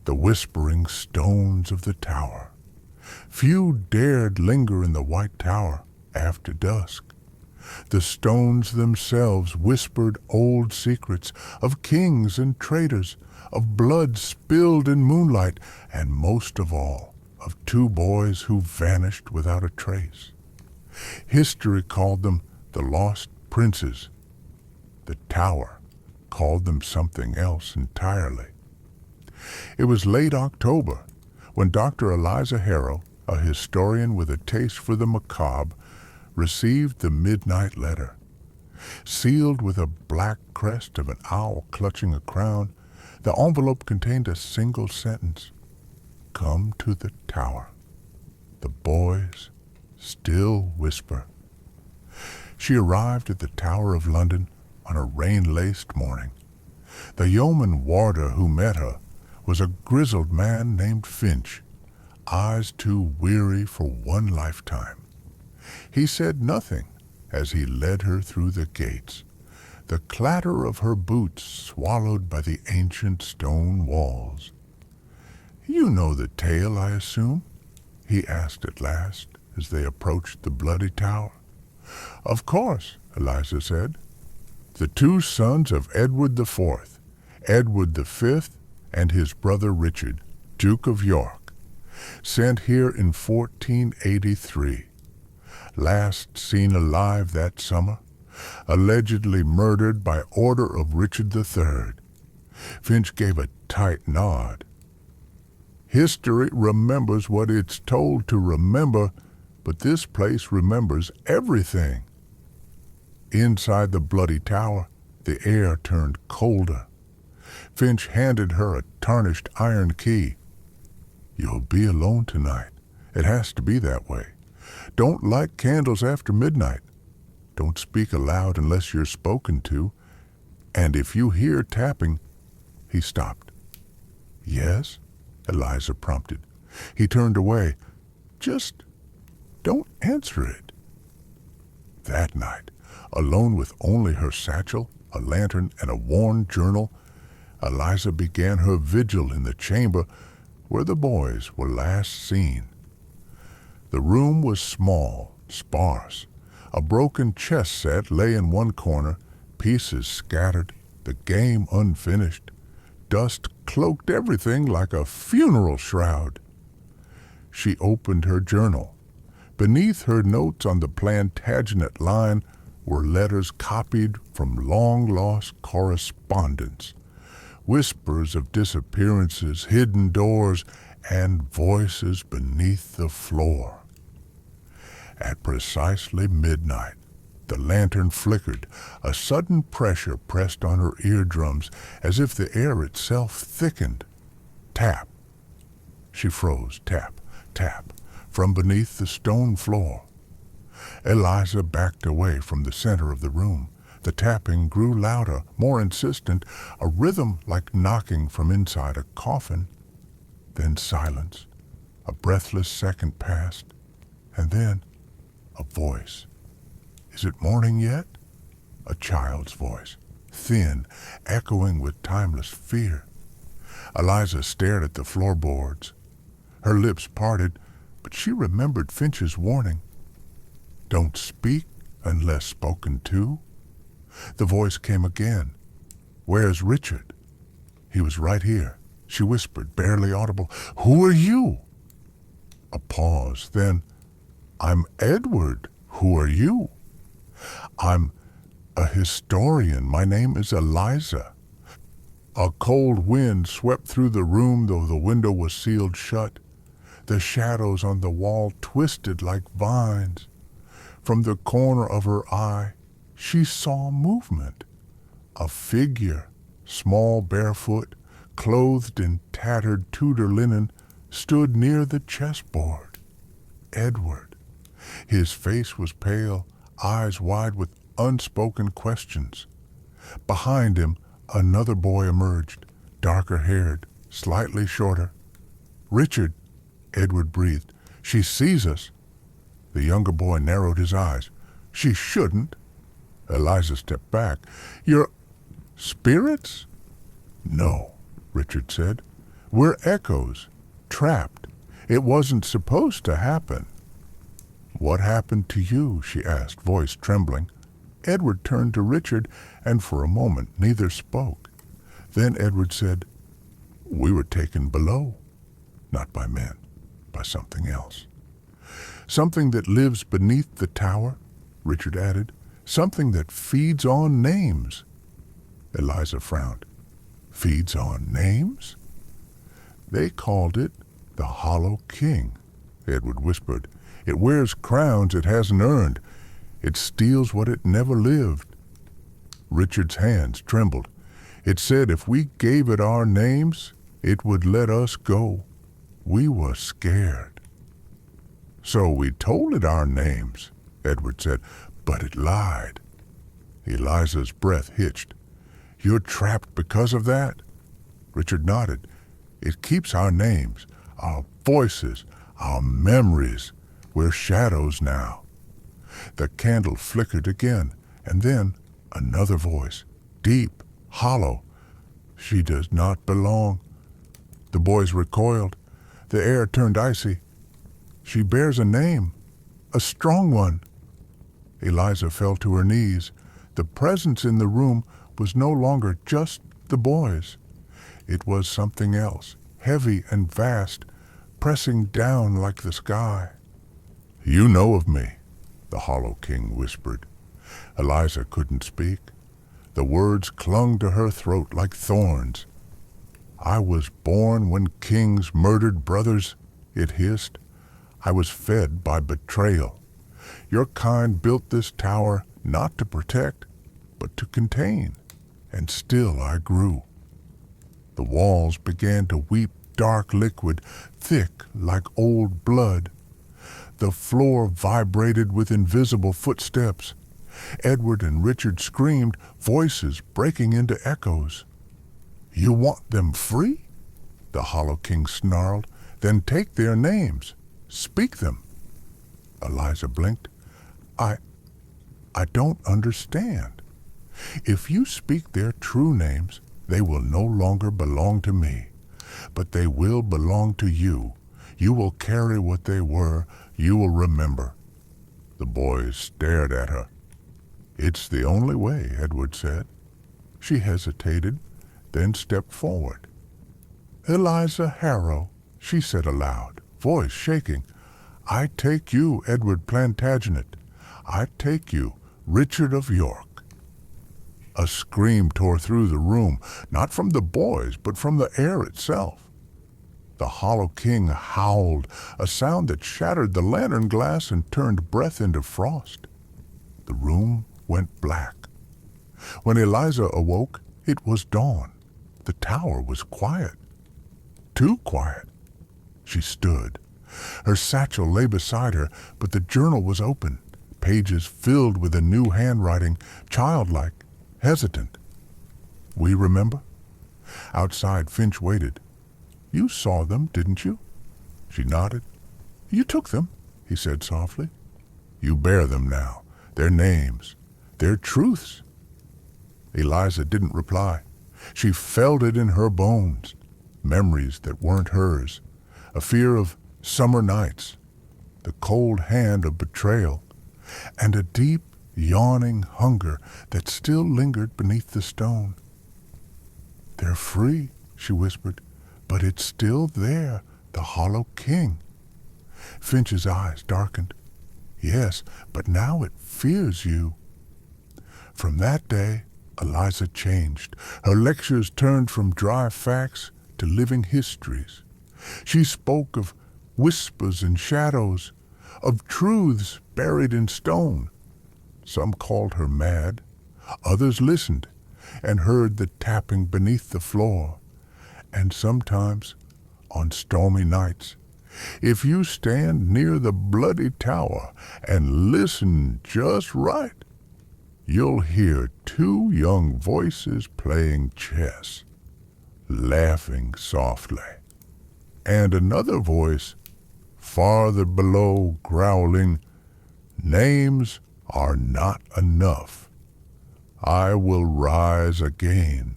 the whispering stones of the tower. Few dared linger in the white tower after dusk. The stones themselves whispered old secrets of kings and traitors, of blood spilled in moonlight, and most of all, of two boys who vanished without a trace. History called them the lost princes. The tower called them something else entirely. It was late October when Dr. Eliza Harrow, a historian with a taste for the macabre, received the midnight letter. Sealed with a black crest of an owl clutching a crown, the envelope contained a single sentence: "Come to the tower. The boys still whisper." She arrived at the Tower of London on a rain-laced morning. The yeoman warder who met her was a grizzled man named Finch, eyes too weary for one lifetime. He said nothing as he led her through the gates, the clatter of her boots swallowed by the ancient stone walls. "You know the tale, I assume?" he asked at last as they approached the bloody tower. "Of course," Eliza said. "The two sons of Edward IV, Edward V and his brother Richard, Duke of York, sent here in 1483. Last seen alive that summer, allegedly murdered by order of Richard III. Finch gave a tight nod. "History remembers what it's told to remember, but this place remembers everything." Inside the bloody tower, the air turned colder. Finch handed her a tarnished iron key. "You'll be alone tonight. It has to be that way. Don't light candles after midnight. Don't speak aloud unless you're spoken to. And if you hear tapping—" He stopped. "Yes?" Eliza prompted. He turned away. "Just don't answer it." That night, alone with only her satchel, a lantern, and a worn journal, Eliza began her vigil in the chamber where the boys were last seen. The room was small, sparse. A broken chess set lay in one corner, pieces scattered, the game unfinished. Dust cloaked everything like a funeral shroud. She opened her journal. Beneath her notes on the Plantagenet line were letters copied from long-lost correspondence, whispers of disappearances, hidden doors, and voices beneath the floor. At precisely midnight, the lantern flickered. A sudden pressure pressed on her eardrums as if the air itself thickened. Tap. She froze. Tap, tap, from beneath the stone floor. Eliza backed away from the center of the room. The tapping grew louder, more insistent, a rhythm like knocking from inside a coffin. Then silence. A breathless second passed, and then a voice. "Is it morning yet?" A child's voice, thin, echoing with timeless fear. Eliza stared at the floorboards. Her lips parted, but she remembered Finch's warning. "Don't speak unless spoken to." The voice came again. "Where's Richard?" "He was right here," she whispered, barely audible. "Who are you?" A pause, then, "I'm Edward. Who are you?" "I'm a historian. My name is Eliza." A cold wind swept through the room, though the window was sealed shut. The shadows on the wall twisted like vines. From the corner of her eye, she saw movement. A figure, small, barefoot, clothed in tattered Tudor linen, stood near the chessboard. Edward. His face was pale, eyes wide with unspoken questions. Behind him, another boy emerged, darker-haired, slightly shorter. "Richard," Edward breathed. "She sees us." The younger boy narrowed his eyes. "She shouldn't." Eliza stepped back. "You're spirits?" "No," Richard said. We're echoes, trapped. It wasn't supposed to happen." "What happened to you?" she asked, voice trembling. Edward turned to Richard, and for a moment neither spoke. Then Edward said, "We were taken below, not by men, by something else." "Something that lives beneath the tower," Richard added. "Something that feeds on names." Eliza frowned. "Feeds on names?" "They called it the Hollow King," Edward whispered. "It wears crowns it hasn't earned. It steals what it never lived." Richard's hands trembled. "It said if we gave it our names, it would let us go. We were scared." "So we told it our names," Edward said, "but it lied." Eliza's breath hitched. "You're trapped because of that?" Richard nodded. "It keeps our names, our voices, our memories. We're shadows now." The candle flickered again, and then another voice, deep, hollow. "She does not belong." The boys recoiled. The air turned icy. "She bears a name, a strong one." Eliza fell to her knees. The presence in the room was no longer just the boys. It was something else, heavy and vast, pressing down like the sky. "You know of me," the Hollow King whispered. Eliza couldn't speak. The words clung to her throat like thorns. "I was born when kings murdered brothers," it hissed. "I was fed by betrayal. Your kind built this tower not to protect, but to contain, and still I grew." The walls began to weep dark liquid, thick like old blood. The floor vibrated with invisible footsteps. Edward and Richard screamed, voices breaking into echoes. "You want them free?" the Hollow King snarled. "Then take their names. Speak them." Eliza blinked. I don't understand. If you speak their true names, they will no longer belong to me. But they will belong to you. You will carry what they were. You will remember." The boys stared at her. "It's the only way," Edward said. She hesitated, then stepped forward. "Eliza Harrow," she said aloud, voice shaking. "I take you, Edward Plantagenet. I take you, Richard of York." A scream tore through the room, not from the boys, but from the air itself. The Hollow King howled, a sound that shattered the lantern glass and turned breath into frost. The room went black. When Eliza awoke, it was dawn. The tower was quiet. Too quiet. She stood. Her satchel lay beside her, but the journal was open, pages filled with a new handwriting, childlike, hesitant. "We remember?" Outside, Finch waited. "You saw them, didn't you?" She nodded. "You took them," he said softly. "You bear them now, their names, their truths." Eliza didn't reply. She felt it in her bones, memories that weren't hers, a fear of summer nights, the cold hand of betrayal, and a deep, yawning hunger that still lingered beneath the stone. "They're free," she whispered, "but it's still there, the Hollow King." Finch's eyes darkened. "Yes, but now it fears you." From that day, Eliza changed. Her lectures turned from dry facts to living histories. She spoke of whispers and shadows, of truths buried in stone. Some called her mad. Others listened and heard the tapping beneath the floor. And sometimes, on stormy nights, if you stand near the bloody tower and listen just right, you'll hear two young voices playing chess, laughing softly, and another voice farther below growling, "Names are not enough. I will rise again."